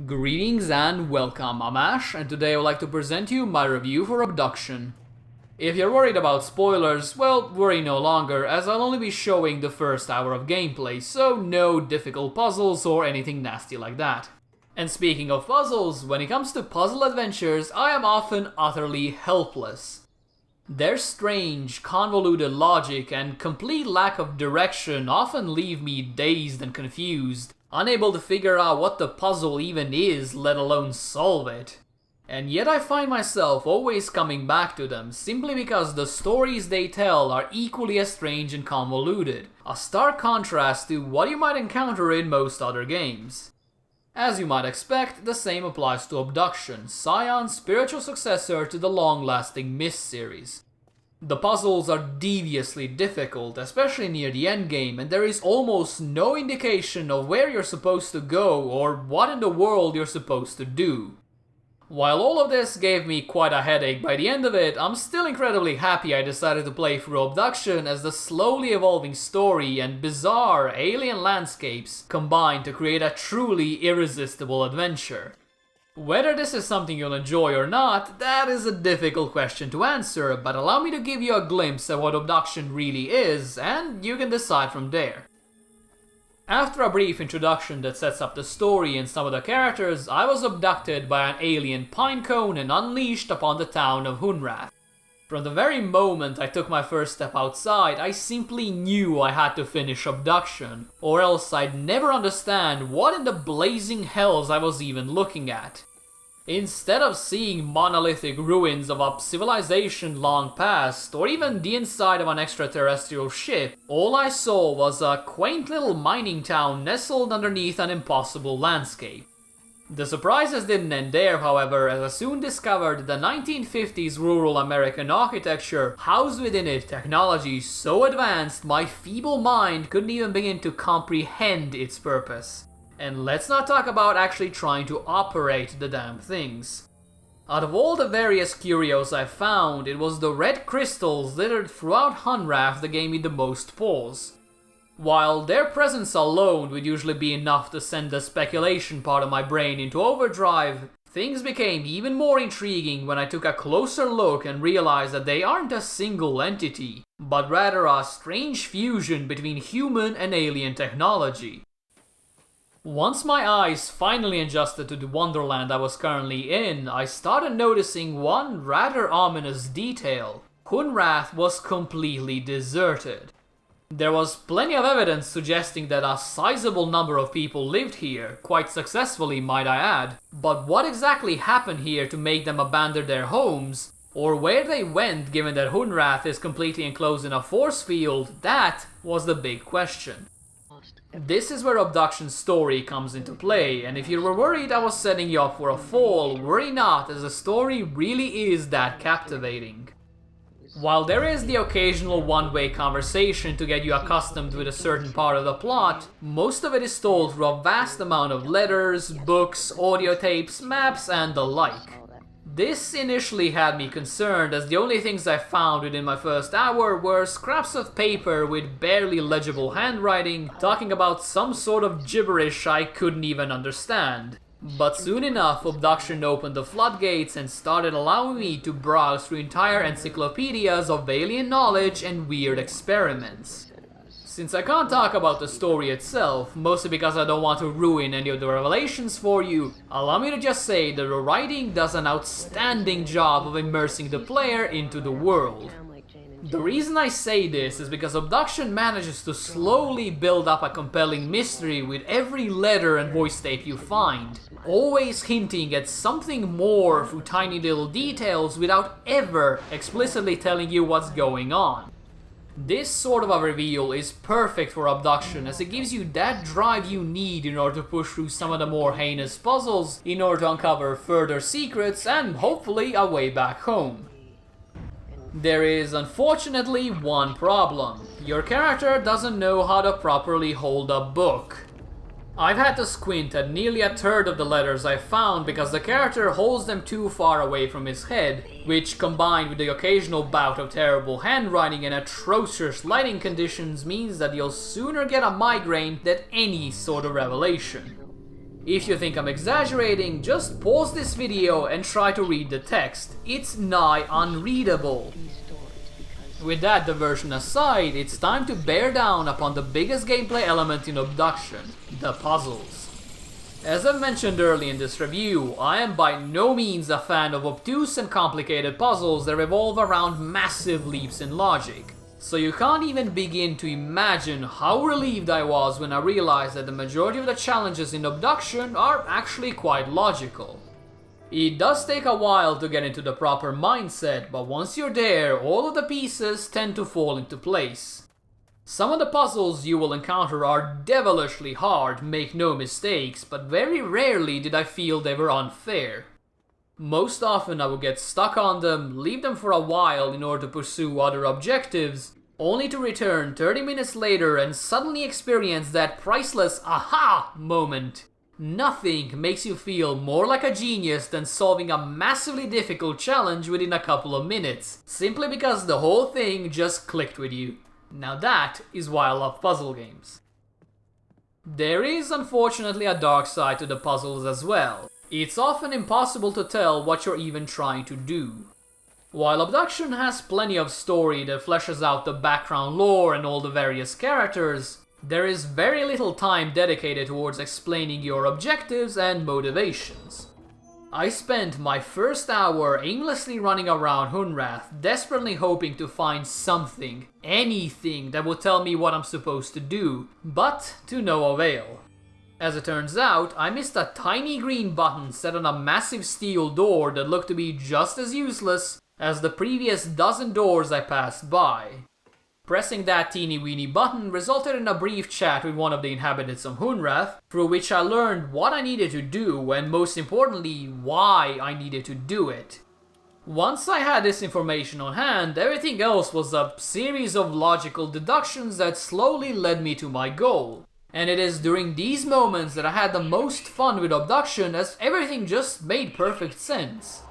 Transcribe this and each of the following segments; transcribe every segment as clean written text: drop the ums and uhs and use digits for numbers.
Greetings and welcome, I'm Ash, and today I would like to present you my review for Abduction. If you're worried about spoilers, well, worry no longer, as I'll only be showing the first hour of gameplay, so no difficult puzzles or anything nasty like that. And speaking of puzzles, when it comes to puzzle adventures, I am often utterly helpless. Their strange, convoluted logic and complete lack of direction often leave me dazed and confused, unable to figure out what the puzzle even is, let alone solve it. And yet I find myself always coming back to them, simply because the stories they tell are equally as strange and convoluted, a stark contrast to what you might encounter in most other games. As you might expect, the same applies to Obduction, Scion's spiritual successor to the long-lasting Myst series. The puzzles are deviously difficult, especially near the endgame, and there is almost no indication of where you're supposed to go or what in the world you're supposed to do. While all of this gave me quite a headache by the end of it, I'm still incredibly happy I decided to play through Obduction, as the slowly evolving story and bizarre alien landscapes combine to create a truly irresistible adventure. Whether this is something you'll enjoy or not, that is a difficult question to answer, but allow me to give you a glimpse at what Obduction really is, and you can decide from there. After a brief introduction that sets up the story and some of the characters, I was abducted by an alien pinecone and unleashed upon the town of Hunrath. From the very moment I took my first step outside, I simply knew I had to finish Abduction, or else I'd never understand what in the blazing hells I was even looking at. Instead of seeing monolithic ruins of a civilization long past, or even the inside of an extraterrestrial ship, all I saw was a quaint little mining town nestled underneath an impossible landscape. The surprises didn't end there, however, as I soon discovered the 1950s rural American architecture housed within it technology so advanced my feeble mind couldn't even begin to comprehend its purpose. And let's not talk about actually trying to operate the damn things. Out of all the various curios I found, it was the red crystals littered throughout Hunrath that gave me the most pause. While their presence alone would usually be enough to send the speculation part of my brain into overdrive, things became even more intriguing when I took a closer look and realized that they aren't a single entity, but rather a strange fusion between human and alien technology. Once my eyes finally adjusted to the wonderland I was currently in, I started noticing one rather ominous detail. Hunrath was completely deserted. There was plenty of evidence suggesting that a sizable number of people lived here, quite successfully might I add, but what exactly happened here to make them abandon their homes, or where they went given that Hunrath is completely enclosed in a force field, that was the big question. This is where Abduction's story comes into play, and if you were worried I was setting you up for a fall, worry not, as the story really is that captivating. While there is the occasional one-way conversation to get you accustomed with a certain part of the plot, most of it is told through a vast amount of letters, books, audio tapes, maps, and the like. This initially had me concerned, as the only things I found within my first hour were scraps of paper with barely legible handwriting, talking about some sort of gibberish I couldn't even understand. But soon enough, Obduction opened the floodgates and started allowing me to browse through entire encyclopedias of alien knowledge and weird experiments. Since I can't talk about the story itself, mostly because I don't want to ruin any of the revelations for you, allow me to just say that the writing does an outstanding job of immersing the player into the world. The reason I say this is because Abduction manages to slowly build up a compelling mystery with every letter and voice tape you find, always hinting at something more through tiny little details without ever explicitly telling you what's going on. This sort of a reveal is perfect for Abduction, as it gives you that drive you need in order to push through some of the more heinous puzzles, in order to uncover further secrets and hopefully a way back home. There is unfortunately one problem. Your character doesn't know how to properly hold a book. I've had to squint at nearly a third of the letters I found because the character holds them too far away from his head, which combined with the occasional bout of terrible handwriting and atrocious lighting conditions means that you'll sooner get a migraine than any sort of revelation. If you think I'm exaggerating, just pause this video and try to read the text. It's nigh unreadable. With that diversion aside, it's time to bear down upon the biggest gameplay element in Obduction, the puzzles. As I mentioned early in this review, I am by no means a fan of obtuse and complicated puzzles that revolve around massive leaps in logic. So you can't even begin to imagine how relieved I was when I realized that the majority of the challenges in Obduction are actually quite logical. It does take a while to get into the proper mindset, but once you're there, all of the pieces tend to fall into place. Some of the puzzles you will encounter are devilishly hard, make no mistakes, but very rarely did I feel they were unfair. Most often I would get stuck on them, leave them for a while in order to pursue other objectives, only to return 30 minutes later and suddenly experience that priceless aha moment. Nothing makes you feel more like a genius than solving a massively difficult challenge within a couple of minutes, simply because the whole thing just clicked with you. Now that is why I love puzzle games. There is unfortunately a dark side to the puzzles as well. It's often impossible to tell what you're even trying to do. While Abduction has plenty of story that fleshes out the background lore and all the various characters, there is very little time dedicated towards explaining your objectives and motivations. I spent my first hour aimlessly running around Hunrath, desperately hoping to find something, anything that would tell me what I'm supposed to do, but to no avail. As it turns out, I missed a tiny green button set on a massive steel door that looked to be just as useless as the previous dozen doors I passed by. Pressing that teeny weeny button resulted in a brief chat with one of the inhabitants of Hunrath, through which I learned what I needed to do and most importantly, why I needed to do it. Once I had this information on hand, everything else was a series of logical deductions that slowly led me to my goal. And it is during these moments that I had the most fun with Abduction, as everything just made perfect sense.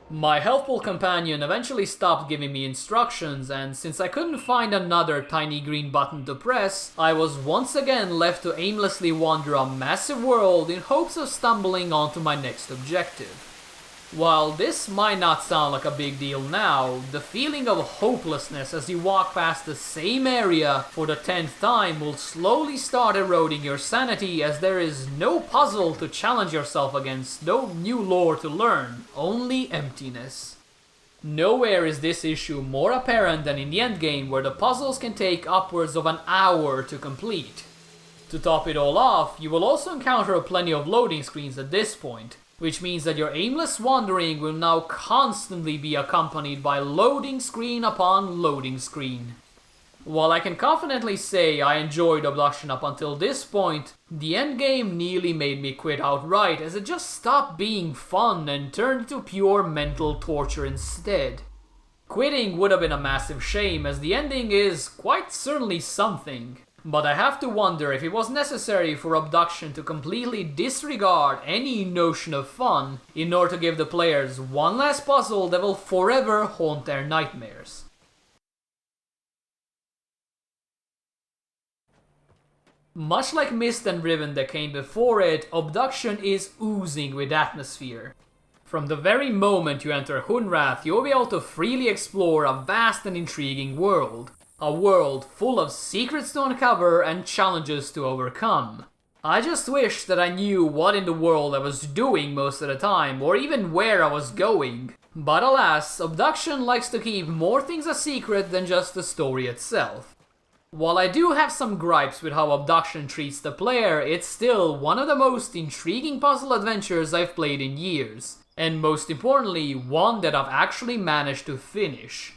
My helpful companion eventually stopped giving me instructions, and since I couldn't find another tiny green button to press, I was once again left to aimlessly wander a massive world in hopes of stumbling onto my next objective. While this might not sound like a big deal now, the feeling of hopelessness as you walk past the same area for the 10th time will slowly start eroding your sanity, as there is no puzzle to challenge yourself against, no new lore to learn, only emptiness. Nowhere is this issue more apparent than in the endgame, where the puzzles can take upwards of an hour to complete. To top it all off, you will also encounter plenty of loading screens at this point, which means that your aimless wandering will now constantly be accompanied by loading screen upon loading screen. While I can confidently say I enjoyed Abduction up until this point, the endgame nearly made me quit outright, as it just stopped being fun and turned into pure mental torture instead. Quitting would have been a massive shame, as the ending is quite certainly something. But I have to wonder if it was necessary for Abduction to completely disregard any notion of fun in order to give the players one last puzzle that will forever haunt their nightmares. Much like Myst and Riven that came before it, Obduction is oozing with atmosphere. From the very moment you enter Hunrath, you'll be able to freely explore a vast and intriguing world. A world full of secrets to uncover and challenges to overcome. I just wish that I knew what in the world I was doing most of the time, or even where I was going. But alas, Obduction likes to keep more things a secret than just the story itself. While I do have some gripes with how Abduction treats the player, it's still one of the most intriguing puzzle adventures I've played in years. And most importantly, one that I've actually managed to finish.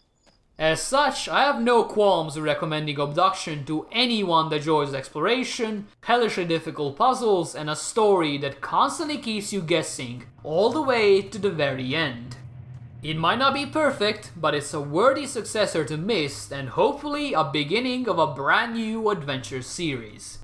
As such, I have no qualms with recommending Obduction to anyone that enjoys exploration, hellishly difficult puzzles, and a story that constantly keeps you guessing, all the way to the very end. It might not be perfect, but it's a worthy successor to Myst, and hopefully a beginning of a brand new adventure series.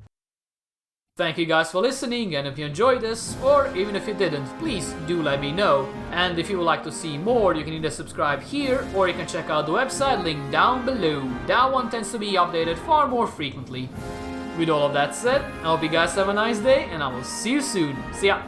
Thank you guys for listening, and if you enjoyed this, or even if you didn't, please do let me know. And if you would like to see more, you can either subscribe here, or you can check out the website link down below. That one tends to be updated far more frequently. With all of that said, I hope you guys have a nice day, and I will see you soon. See ya!